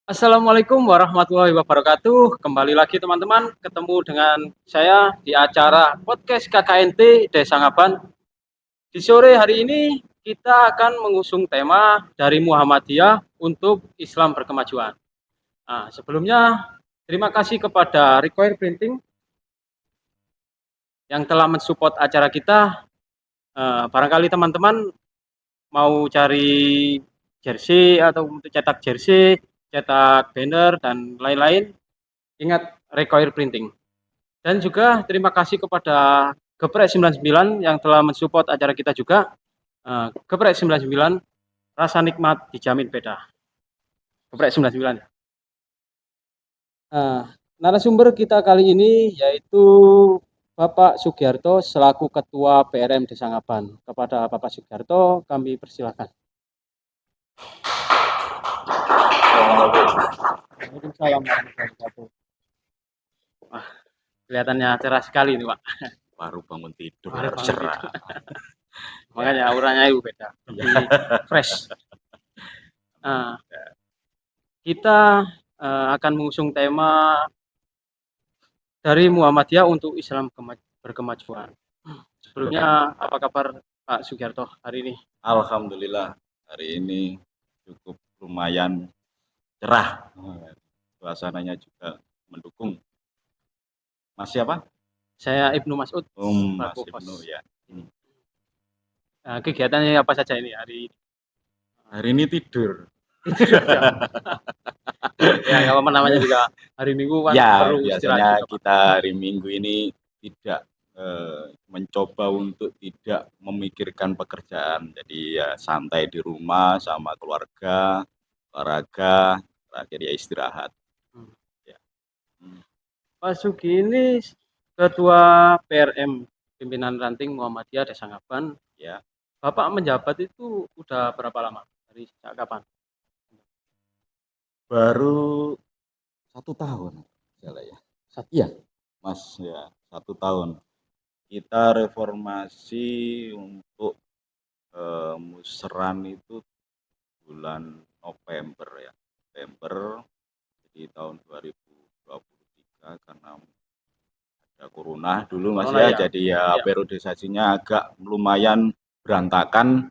Assalamualaikum warahmatullahi wabarakatuh. Kembali lagi teman-teman, ketemu dengan saya di acara podcast KKNT Desa Ngaban. Di sore hari ini kita akan mengusung tema dari Muhammadiyah untuk Islam berkemajuan. Nah, sebelumnya terima kasih kepada Require Printing yang telah mensupport acara kita. Barangkali teman-teman mau cari jersey atau untuk cetak jersey, cetak banner dan lain-lain, ingat Require Printing. Dan juga terima kasih kepada Geprek 99 yang telah mensupport acara kita juga. Geprek 99, rasa nikmat dijamin beda. Geprek 99. Narasumber kita kali ini yaitu Bapak Sugiarto selaku Ketua PRM Desa Ngaban. Kepada Bapak Sugiarto kami persilahkan. Waalaikumsalam warahmatullahi wabarakatuh. Wah, kelihatannya cerah sekali nih Pak. Baru bangun tidur Baru harus bangun cerah. Makanya auranya itu beda, lebih fresh. Kita akan mengusung tema dari Muhammadiyah untuk Islam berkemajuan. Sebelumnya apa kabar Pak Sugiarto hari ini? Alhamdulillah hari ini cukup lumayan cerah. Suasananya juga mendukung. Mas siapa? Saya Ibnu Mas'ud. Mas Ibnu ya. Kegiatannya apa saja ini hari ini? Hari ini tidur. Ya nggak apa-apa, namanya juga hari Minggu kan Ya, perlu istirahat biasanya juga, Pak. kita hari Minggu ini tidak mencoba untuk tidak memikirkan pekerjaan. Jadi ya santai di rumah sama keluarga, olahraga, terakhir ya istirahat. Ya. Pak Sugi ini Ketua PRM Pimpinan Ranting Muhammadiyah Desa Ngaban. Ya. Bapak menjabat itu udah berapa lama? Dari sejak kapan? Baru 1 tahun, salah ya. Iya, Mas ya, 1 tahun. Kita reformasi untuk Musran itu bulan November ya, November. Jadi tahun 2023 karena ada corona dulu Mas ya, jadi ya periodisasinya agak lumayan berantakan.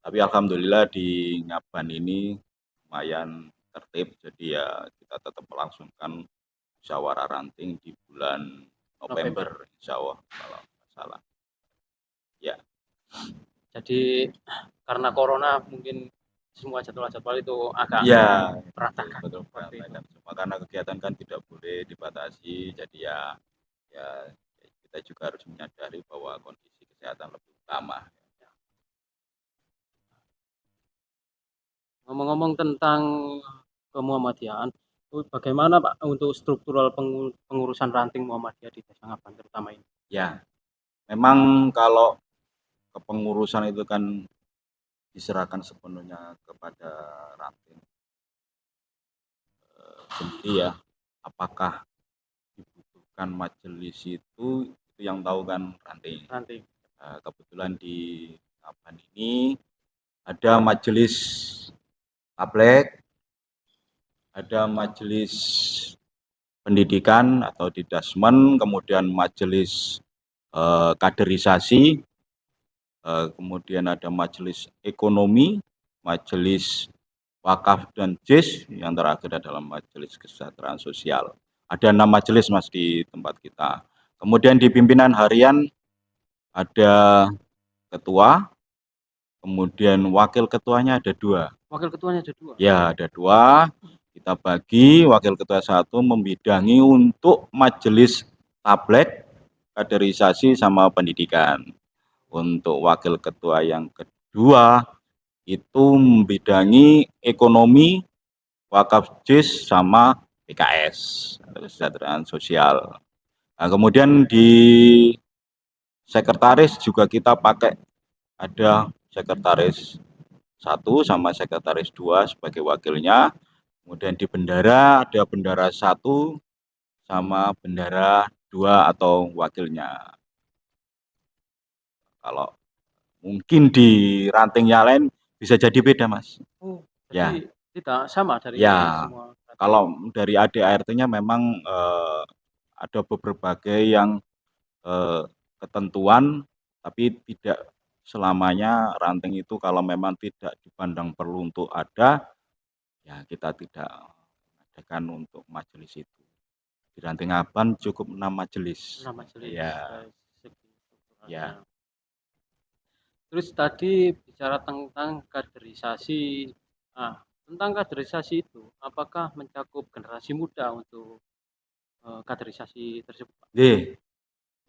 Tapi alhamdulillah di Ngaban ini lumayan tertib, jadi ya kita tetap melangsungkan musyawarah ranting di bulan November, insya Allah kalau nggak salah. Ya. Jadi karena corona mungkin semua jadwal-jadwal itu agak berantakan. Betul, berantakan. Cuma karena kegiatan kan tidak boleh dibatasi, jadi ya kita juga harus menyadari bahwa kondisi kesehatan lebih utama. Ngomong-ngomong tentang kemuhammadiyaan, bagaimana Pak untuk struktural pengurusan ranting Muhammadiyah di Desa Ngaban terutama ini? Ya, memang kalau kepengurusan itu kan diserahkan sepenuhnya kepada ranting sendiri ya. Apakah dibutuhkan majelis itu yang tahu kan ranting. Kebetulan di Ngaban ini ada majelis tablek, ada majelis pendidikan atau didasmen, kemudian majelis kaderisasi, kemudian ada majelis ekonomi, majelis wakaf dan JIS, yang terakhir adalah majelis kesejahteraan sosial. Ada 6 majelis Mas di tempat kita. Kemudian di pimpinan harian ada ketua, kemudian wakil ketuanya ada 2. Wakil ketuanya ada 2? Ya, ada 2. Kita bagi, wakil ketua 1 membidangi untuk majelis tablek, kaderisasi sama pendidikan. Untuk wakil ketua yang kedua itu membidangi ekonomi, wakaf JIS sama PKS, kesejahteraan sosial. Nah, kemudian di sekretaris juga kita pakai ada sekretaris 1 sama sekretaris 2 sebagai wakilnya. Kemudian di bendara ada bendara 1 sama bendara 2 atau wakilnya. Kalau mungkin di rantingnya lain bisa jadi beda Mas. Jadi tidak sama dari ya, semua. kalau dari ADART-nya memang ada berbagai yang ketentuan, tapi tidak selamanya ranting itu kalau memang tidak dipandang perlu untuk ada, ya kita tidak adakan untuk majelis itu. Di Ranting Aban cukup 6 majelis. 6 majelis Ya, dari segi strukturalnya. ya. Terus tadi bicara tentang kaderisasi. Nah, tentang kaderisasi itu, apakah mencakup generasi muda untuk kaderisasi tersebut, Pak?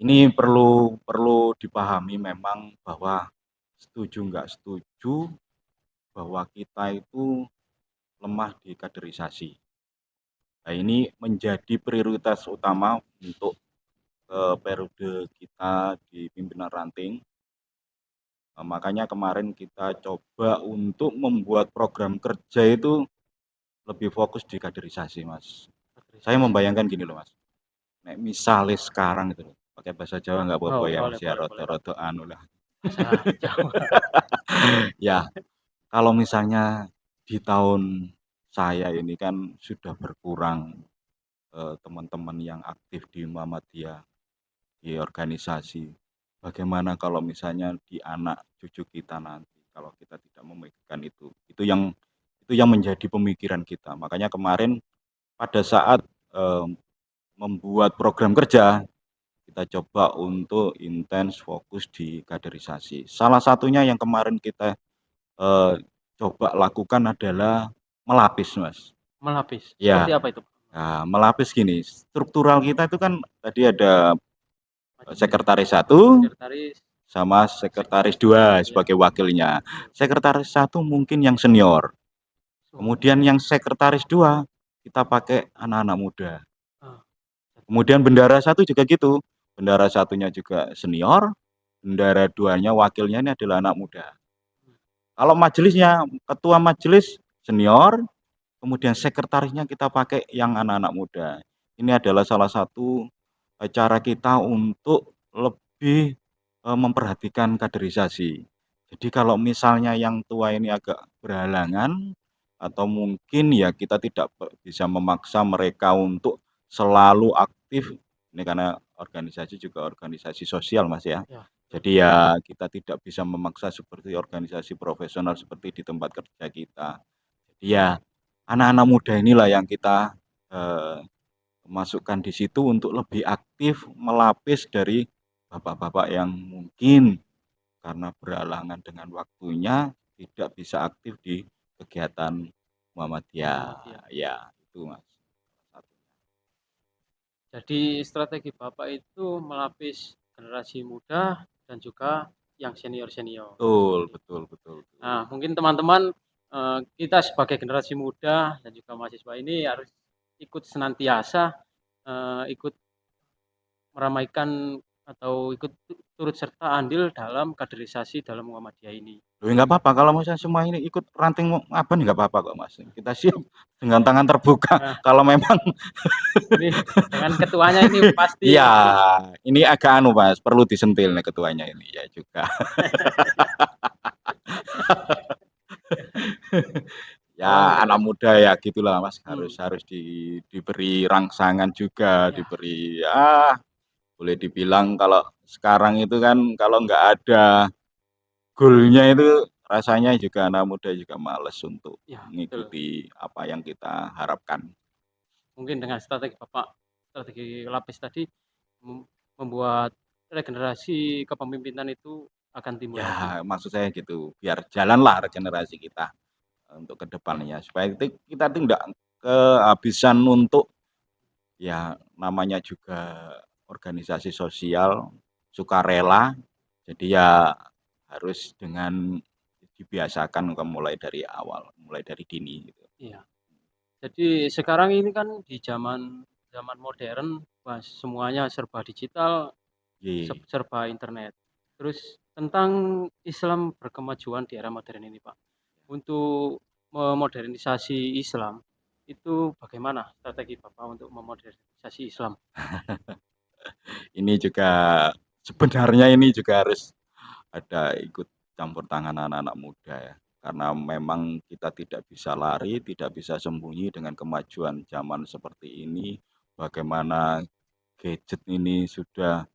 Ini perlu dipahami memang bahwa setuju nggak setuju bahwa kita itu lemah di kaderisasi. Nah, ini menjadi prioritas utama untuk periode kita di pimpinan ranting. Makanya kemarin kita coba untuk membuat program kerja itu lebih fokus di kaderisasi, Mas. Saya membayangkan gini loh, Mas. Nek misalnya sekarang itu pakai bahasa Jawa nggak apa-apa Oh, ya, boleh, Mas ya, boleh, boleh, Pak. roto-roto anu lah. Bahasa Jawa. Ya, kalau misalnya di tahun saya ini kan sudah berkurang teman-teman yang aktif di Muhammadiyah, di organisasi. Bagaimana kalau misalnya di anak cucu kita nanti, kalau kita tidak memikirkan itu yang menjadi pemikiran kita. Makanya kemarin pada saat membuat program kerja, kita coba untuk intens fokus di kaderisasi. Salah satunya yang kemarin kita coba lakukan adalah melapis, Mas. Melapis. Ya, Seperti apa itu? nah, melapis gini. Struktural kita itu kan tadi ada Majelis, sekretaris 1 sekretaris, sama sekretaris 2 ya. sebagai wakilnya. Sekretaris 1 mungkin yang senior. Kemudian yang sekretaris 2 kita pakai anak-anak muda. Kemudian bendara 1 juga gitu. Bendara 1-nya juga senior, bendara 2-nya wakilnya ini adalah anak muda. Kalau majelisnya, ketua majelis senior, kemudian sekretarisnya kita pakai yang anak-anak muda. Ini adalah salah satu cara kita untuk lebih memperhatikan kaderisasi. Jadi kalau misalnya yang tua ini agak berhalangan atau mungkin ya kita tidak bisa memaksa mereka untuk selalu aktif. Ini karena organisasi juga organisasi sosial, Mas ya. Ya. Jadi ya kita tidak bisa memaksa seperti organisasi profesional seperti di tempat kerja kita. Jadi ya anak-anak muda inilah yang kita masukkan di situ untuk lebih aktif melapis dari bapak-bapak yang mungkin karena berhalangan dengan waktunya tidak bisa aktif di kegiatan Muhammadiyah. Ya, itu Mas. Jadi strategi Bapak itu melapis generasi muda dan juga yang senior-senior. Betul, betul, betul. Nah, mungkin teman-teman kita sebagai generasi muda dan juga mahasiswa ini harus ikut senantiasa ikut meramaikan atau ikut turut serta andil dalam kaderisasi dalam Muhammadiyah ini. Loh, nggak apa-apa kalau misalnya semua ini ikut ranting apa nggak apa-apa kok Mas. Kita siap dengan tangan terbuka. Nah, kalau memang ini dengan ketuanya ini pasti. Iya, ini agak anu Mas, perlu disentil nih ketuanya ini ya juga. Ya anak muda ya gitulah Mas, harus diberi rangsangan juga, Ya. diberi ya boleh dibilang kalau sekarang itu kan kalau nggak ada goalnya itu rasanya juga anak muda juga males untuk Ya, mengikuti apa yang kita harapkan. Mungkin dengan strategi Bapak, strategi lapis tadi membuat regenerasi kepemimpinan itu akan timbul lagi. Ya maksud saya gitu, biar jalanlah regenerasi kita untuk kedepannya supaya kita tidak kehabisan untuk ya namanya juga organisasi sosial sukarela, jadi ya harus dengan dibiasakan mulai dari awal, mulai dari dini gitu. Iya. Jadi sekarang ini kan di zaman modern, Mas, semuanya serba digital, serba internet. Terus tentang Islam berkemajuan di era modern ini, Pak. Untuk memodernisasi Islam itu bagaimana strategi Bapak untuk memodernisasi Islam? Ini juga sebenarnya ini juga harus ada ikut campur tangan anak-anak muda ya. karena memang kita tidak bisa lari, tidak bisa sembunyi dengan kemajuan zaman seperti ini. Bagaimana gadget ini sudah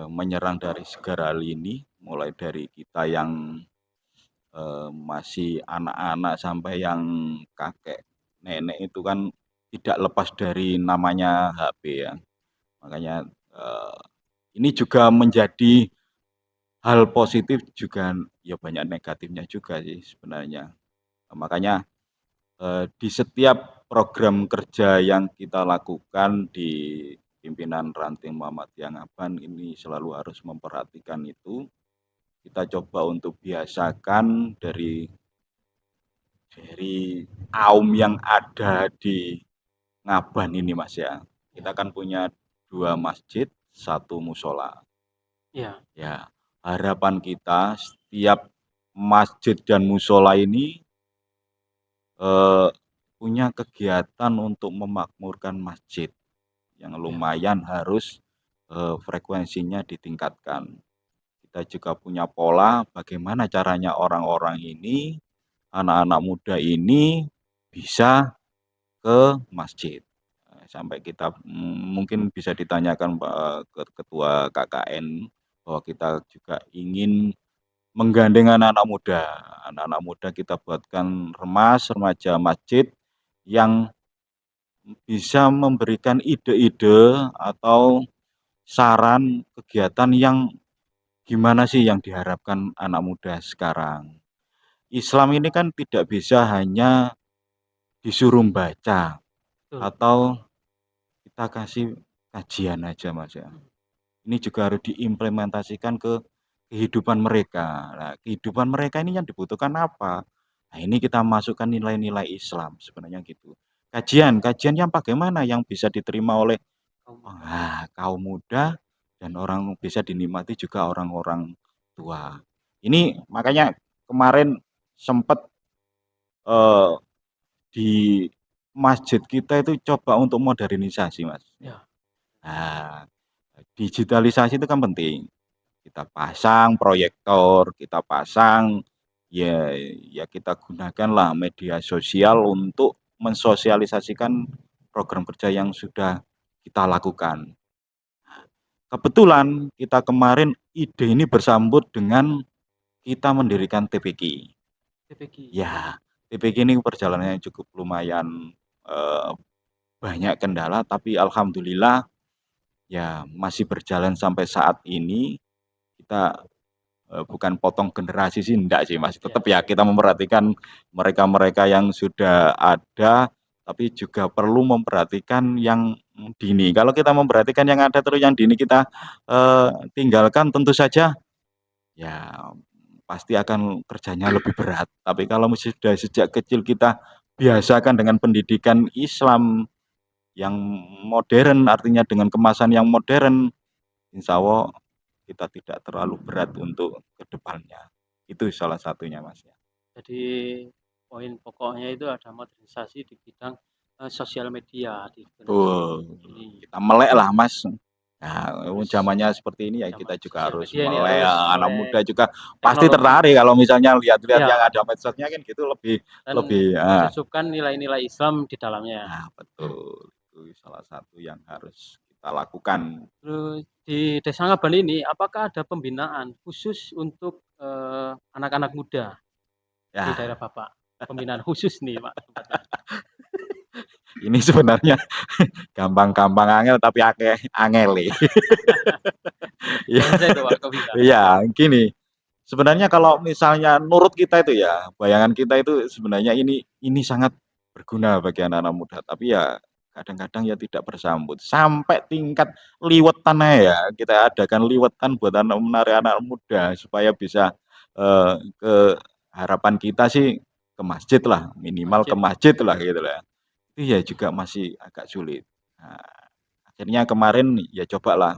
menyerang dari segala lini, mulai dari kita yang masih anak-anak sampai yang kakek nenek itu kan tidak lepas dari namanya HP ya. Makanya ini juga menjadi hal positif juga ya banyak negatifnya juga sih sebenarnya. Makanya di setiap program kerja yang kita lakukan di pimpinan ranting Muhammadiyah Ngaban ini selalu harus memperhatikan itu. Kita coba untuk biasakan dari kaum yang ada di Ngaban ini Mas ya. Kita kan punya 2 masjid, 1 musola. Iya. Ya, harapan kita setiap masjid dan musola ini punya kegiatan untuk memakmurkan masjid yang lumayan harus frekuensinya ditingkatkan. Kita juga punya pola bagaimana caranya orang-orang ini, anak-anak muda ini bisa ke masjid. Sampai kita mungkin bisa ditanyakan ke ketua KKN bahwa kita juga ingin menggandeng anak-anak muda. Anak-anak muda kita buatkan remaja masjid yang bisa memberikan ide-ide atau saran kegiatan yang gimana sih yang diharapkan anak muda sekarang. Islam ini kan tidak bisa hanya disuruh baca atau kita kasih kajian aja Mas ya. Ini juga harus diimplementasikan ke kehidupan mereka. Nah, kehidupan mereka ini yang dibutuhkan apa? Nah, ini kita masukkan nilai-nilai Islam sebenarnya gitu. Kajian yang bagaimana yang bisa diterima oleh kaum muda dan orang bisa dinikmati juga orang-orang tua. Ini makanya kemarin sempat di masjid kita itu coba untuk modernisasi Mas. Ya. Nah, digitalisasi itu kan penting. Kita pasang proyektor, kita pasang ya kita gunakanlah media sosial untuk mensosialisasikan program kerja yang sudah kita lakukan. Kebetulan kita kemarin ide ini bersambut dengan kita mendirikan TPQ. Ya, TPQ ini perjalanannya cukup lumayan banyak kendala, tapi alhamdulillah ya masih berjalan sampai saat ini. Kita bukan potong generasi sih enggak sih Mas, tetap ya kita memperhatikan mereka-mereka yang sudah ada, tapi juga perlu memperhatikan yang dini. Kalau kita memperhatikan yang ada terus yang dini kita tinggalkan tentu saja ya pasti akan kerjanya lebih berat. Tapi kalau sudah sejak kecil kita biasakan dengan pendidikan Islam yang modern, artinya dengan kemasan yang modern, insya Allah kita tidak terlalu berat untuk kedepannya. Itu salah satunya Mas. Jadi poin pokoknya itu ada modernisasi di bidang sosial media di ini. Kita melek lah Mas. Nah, zamannya seperti ini ya kita juga harus melek, anak muda juga pasti tertarik kalau misalnya lihat-lihat yang ada medsosnya kan gitu lebih mensusupkan nilai-nilai Islam di dalamnya. Nah, betul. Itu salah satu yang harus kita lakukan. Terus di Desa Ngaban ini apakah ada pembinaan khusus untuk anak-anak muda di daerah Bapak? Pembinaan khusus nih Pak. Ini sebenarnya gampang-gampang angel tapi angel. Iya, gini. Sebenarnya kalau misalnya nurut kita itu ya, bayangan kita itu sebenarnya ini sangat berguna bagi anak-anak muda, tapi ya kadang-kadang ya tidak bersambut. Sampai tingkat liwetan ya, kita adakan liwetan buat menarik anak muda supaya bisa ke harapan kita sih ke masjid lah, minimal ke masjid lah gitu lah. Itu ya juga masih agak sulit. Nah, akhirnya kemarin ya cobalah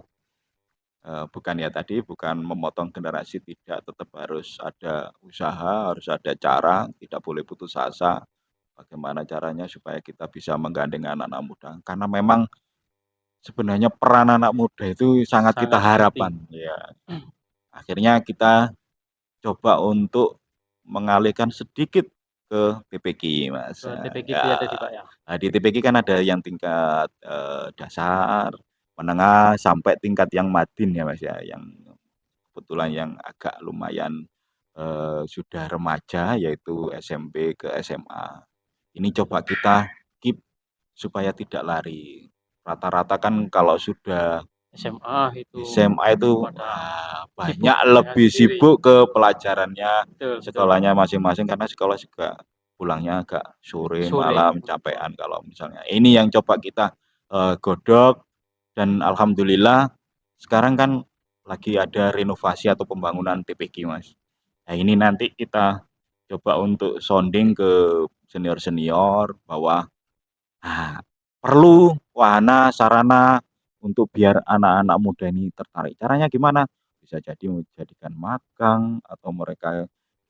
bukan memotong generasi, tidak, tetap harus ada usaha, harus ada cara, tidak boleh putus asa. Bagaimana caranya supaya kita bisa menggandeng anak-anak muda, karena memang sebenarnya peran anak muda itu sangat kita harapkan. Ya. Akhirnya kita coba untuk mengalihkan sedikit ke TPQ, Mas. Ke TPQ itu ya Ya, tadi Pak ya? di TPQ kan ada yang tingkat dasar, menengah, sampai tingkat yang madin ya Mas ya, yang kebetulan yang agak lumayan sudah remaja, yaitu SMP ke SMA. Ini coba kita keep supaya tidak lari. Rata-rata kan kalau sudah SMA itu banyak lebih sibuk ke pelajarannya, sekolahnya masing-masing, karena sekolah juga pulangnya agak sore malam, capean kalau misalnya. Ini yang coba kita godok, dan alhamdulillah sekarang kan lagi ada renovasi atau pembangunan TPQ, Mas. Nah, ini nanti kita coba untuk sounding ke senior-senior bahwa perlu wahana sarana untuk biar anak-anak muda ini tertarik. Caranya gimana? Bisa jadi menjadikan magang, atau mereka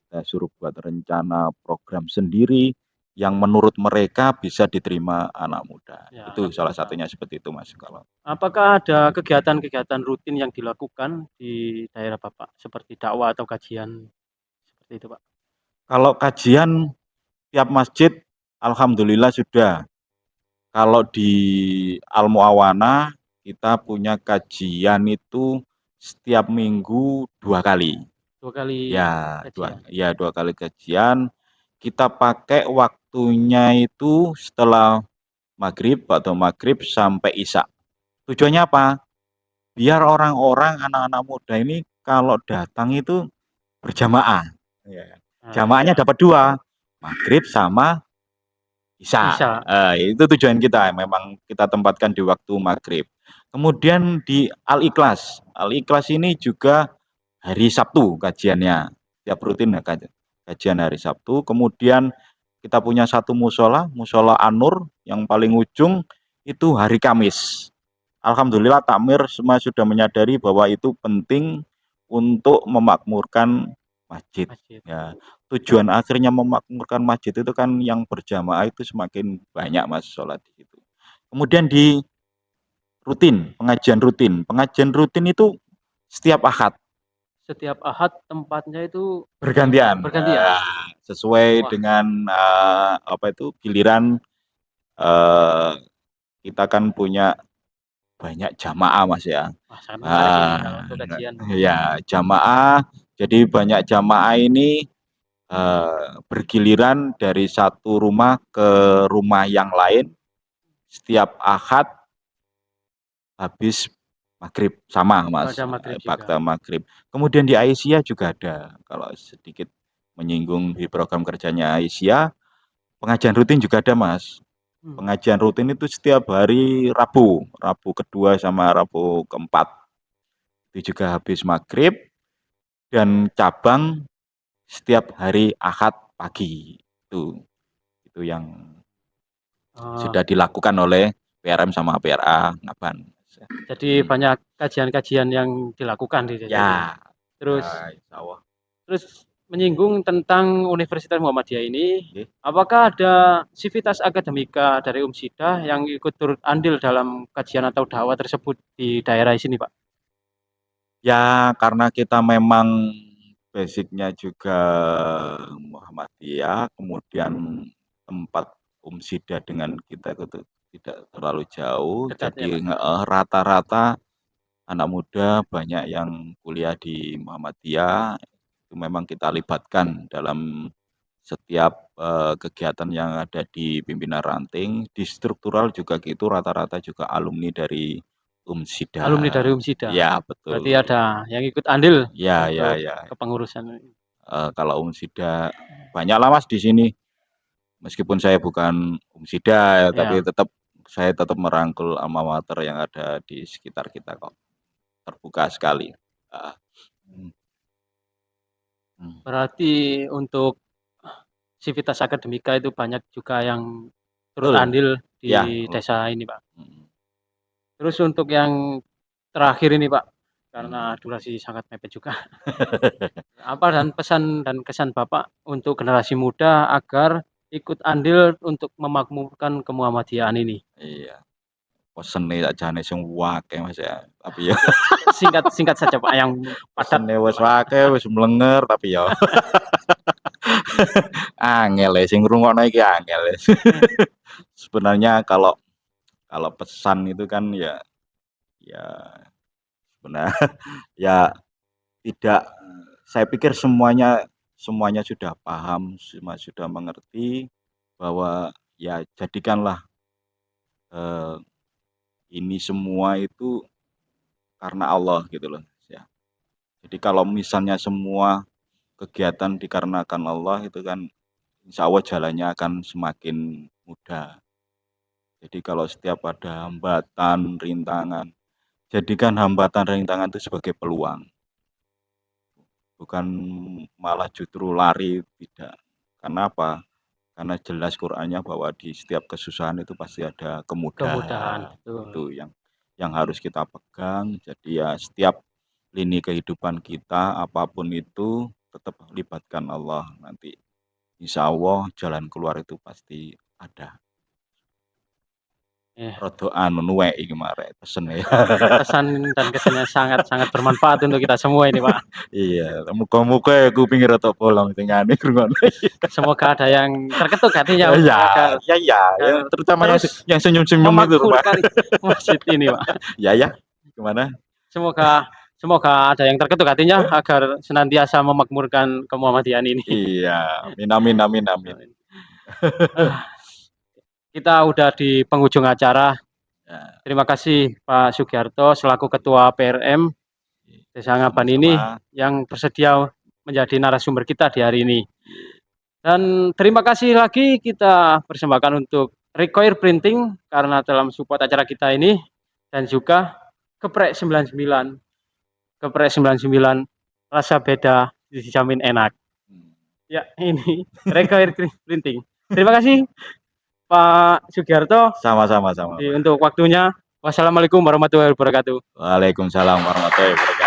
kita suruh buat rencana program sendiri yang menurut mereka bisa diterima anak muda. Ya, itu salah satunya seperti itu, Mas. Kalau apakah ada kegiatan-kegiatan rutin yang dilakukan di daerah Bapak seperti dakwah atau kajian seperti itu, Pak? Kalau kajian tiap masjid alhamdulillah sudah. Kalau di Al Muawana kita punya kajian itu setiap minggu 2 kali. 2 kali Ya, kajian. 2 kali kajian. Kita pakai waktunya itu setelah maghrib atau maghrib sampai isya. Tujuannya apa? Biar orang-orang, anak-anak muda ini kalau datang itu berjamaah. Jamaahnya dapat 2, maghrib sama isya. Itu tujuan kita, memang kita tempatkan di waktu maghrib. Kemudian di Al-Ikhlas. Al-Ikhlas ini juga hari Sabtu kajiannya. Tiap rutin kajian hari Sabtu. Kemudian kita punya satu musola, musola An-Nur yang paling ujung itu hari Kamis. Alhamdulillah takmir semua sudah menyadari bahwa itu penting untuk memakmurkan masjid. Ya, tujuan akhirnya memakmurkan masjid itu kan yang berjamaah itu semakin banyak Mas sholat di situ. Kemudian di pengajian rutin itu setiap Ahad. Setiap Ahad tempatnya itu bergantian. Sesuai dengan giliran kita kan punya banyak jamaah Mas ya. Sangat menarik ini kalau untuk kajian. Ya, jamaah. Jadi banyak jamaah ini bergiliran dari satu rumah ke rumah yang lain. Setiap Ahad habis maghrib sama Mas. Pada maghrib. Kemudian di Aisyah juga ada. Kalau sedikit menyinggung di program kerjanya Aisyah, pengajian rutin juga ada Mas. Pengajian rutin itu setiap hari Rabu kedua sama Rabu keempat. Itu juga habis maghrib, dan cabang setiap hari Ahad pagi. Itu yang sudah dilakukan oleh PRM sama PRA Ngaban. Jadi banyak kajian-kajian yang dilakukan di desa ini. Terus menyinggung tentang Universitas Muhammadiyah ini, apakah ada sivitas akademika dari UMSIDA yang ikut turut andil dalam kajian atau dakwah tersebut di daerah sini, Pak? Ya, karena kita memang basicnya juga Muhammadiyah, kemudian tempat UMSIDA dengan kita itu tidak terlalu jauh. Jadi rata-rata anak muda banyak yang kuliah di Muhammadiyah. Itu memang kita libatkan dalam setiap kegiatan yang ada di pimpinan ranting. Di struktural juga gitu, rata-rata juga alumni dari UMSIDA. Ya, betul. Berarti ada yang ikut andil ya kepengurusan. Kalau UMSIDA banyak lah Mas di sini. Meskipun saya bukan UMSIDA, tapi saya tetap merangkul alma mater yang ada di sekitar kita kok. Terbuka sekali. Berarti untuk sivitas akademika itu banyak juga yang turut andil di desa ini, Pak. Terus untuk yang terakhir ini, Pak, karena durasi sangat mepet juga. Apa dan pesan dan kesan Bapak untuk generasi muda agar ikut andil untuk memakmurkan kemuhammadiyahan ini? Iya. Pesene sakjane sing akeh Mas ya. Tapi ya singkat saja Pak, yang pesene wis akeh, wis mlenger tapi ya. Angel ya, sing ngrungokno iki angel ya. Sebenarnya kalau pesan itu kan ya benar ya tidak, saya pikir semuanya sudah paham, semua sudah mengerti bahwa ya jadikanlah ini semua itu karena Allah gitu loh ya. Jadi kalau misalnya semua kegiatan dikarenakan Allah itu kan insya Allah jalannya akan semakin mudah. Jadi kalau setiap ada hambatan, rintangan, jadikan hambatan rintangan itu sebagai peluang. Bukan malah justru lari, tidak. Karena apa? Karena jelas Qur'annya bahwa di setiap kesusahan itu pasti ada kemudahan. Itu yang harus kita pegang. Jadi ya setiap lini kehidupan kita apapun itu tetap libatkan Allah, nanti insya Allah jalan keluar itu pasti ada. Rodo anu nuwek iki marek pesen ya. Pesan dan kesannya sangat bermanfaat untuk kita semua ini, Pak. Iya, muga-muga kupinge rada bolong tengane ngrungokno. Semoga ada yang terketuk hatinya ya, terutama yang senyum-senyum itu, Pak. Masjid ini, Pak. Ya, gimana? Semoga ada yang terketuk hatinya agar senantiasa memakmurkan kemuhammadian ini. Iya, amin. Kita udah di penghujung acara. Ya. Terima kasih Pak Sugiarto selaku Ketua PRM Desa Ngaban ini yang bersedia menjadi narasumber kita di hari ini. Dan terima kasih lagi kita persembahkan untuk Require Printing karena dalam support acara kita ini, dan juga Geprek 99. Geprek 99 rasa beda dijamin enak. Ya, ini Require Printing. Terima kasih Pak Sugiarto. Sama-sama. Untuk waktunya. Wassalamualaikum warahmatullahi wabarakatuh. Waalaikumsalam warahmatullahi wabarakatuh.